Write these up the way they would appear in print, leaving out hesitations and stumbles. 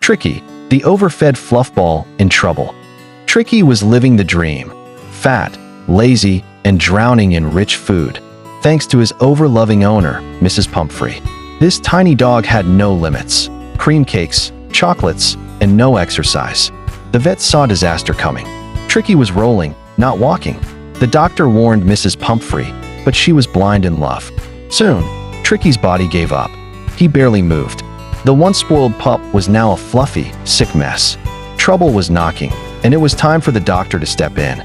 Tricky, the overfed fluffball, in trouble. Tricky was living the dream. Fat, lazy, and drowning in rich food, thanks to his over-loving owner, Mrs. Pumphrey. This tiny dog had no limits. Cream cakes, chocolates, and no exercise. The vet saw disaster coming. Tricky was rolling, not walking. The doctor warned Mrs. Pumphrey, but she was blind in love. Soon, Tricky's body gave up. He barely moved. The once spoiled pup was now a fluffy, sick mess. Trouble was knocking, and it was time for the doctor to step in.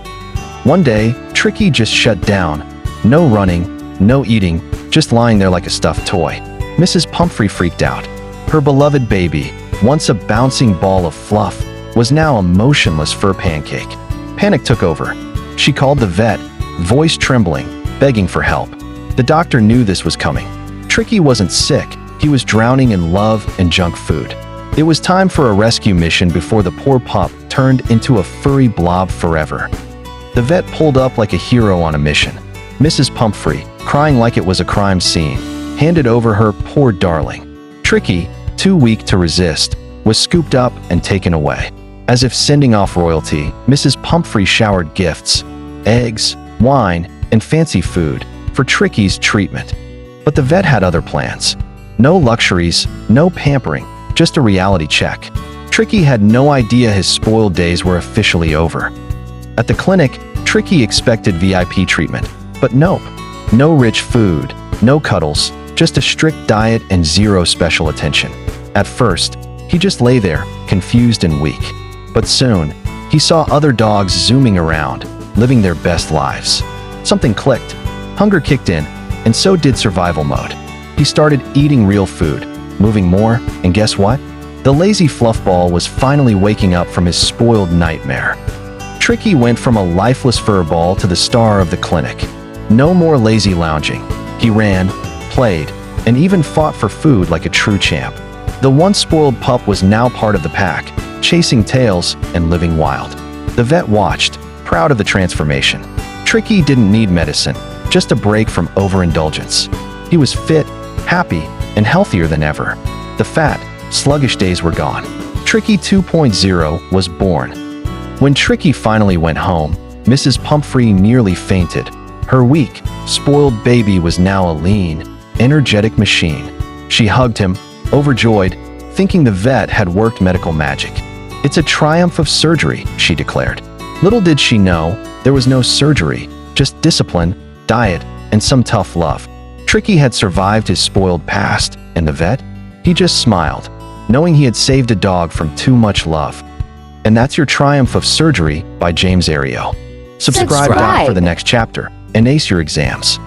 One day, Tricky just shut down. No running, no eating, just lying there like a stuffed toy. Mrs. Pumphrey freaked out. Her beloved baby, once a bouncing ball of fluff, was now a motionless fur pancake. Panic took over. She called the vet, voice trembling, begging for help. The doctor knew this was coming. Tricky wasn't sick. He was drowning in love and junk food. It was time for a rescue mission before the poor pup turned into a furry blob forever. The vet pulled up like a hero on a mission. Mrs. Pumphrey, crying like it was a crime scene, handed over her poor darling. Tricky, too weak to resist, was scooped up and taken away. As if sending off royalty, Mrs. Pumphrey showered gifts, eggs, wine, and fancy food for Tricky's treatment. But the vet had other plans. No luxuries, no pampering, just a reality check. Tricky had no idea his spoiled days were officially over. At the clinic, Tricky expected VIP treatment, but nope. No rich food, no cuddles, just a strict diet and zero special attention. At first, he just lay there, confused and weak. But soon, he saw other dogs zooming around, living their best lives. Something clicked. Hunger kicked in, and so did survival mode. He started eating real food, moving more, and guess what? The lazy fluffball was finally waking up from his spoiled nightmare. Tricky went from a lifeless fur ball to the star of the clinic. No more lazy lounging. He ran, played, and even fought for food like a true champ. The once spoiled pup was now part of the pack, chasing tails and living wild. The vet watched, proud of the transformation. Tricky didn't need medicine, just a break from overindulgence. He was fit, happy, and healthier than ever. The fat, sluggish days were gone. Tricky 2.0 was born. When Tricky finally went home, Mrs. Pumphrey nearly fainted. Her weak, spoiled baby was now a lean, energetic machine. She hugged him, overjoyed, thinking the vet had worked medical magic. "It's a triumph of surgery," she declared. Little did she know, there was no surgery, just discipline, diet, and some tough love. Tricky had survived his spoiled past, and the vet? He just smiled, knowing he had saved a dog from too much love. And that's your Triumph of Surgery by James Herriot. Subscribe for the next chapter and ace your exams.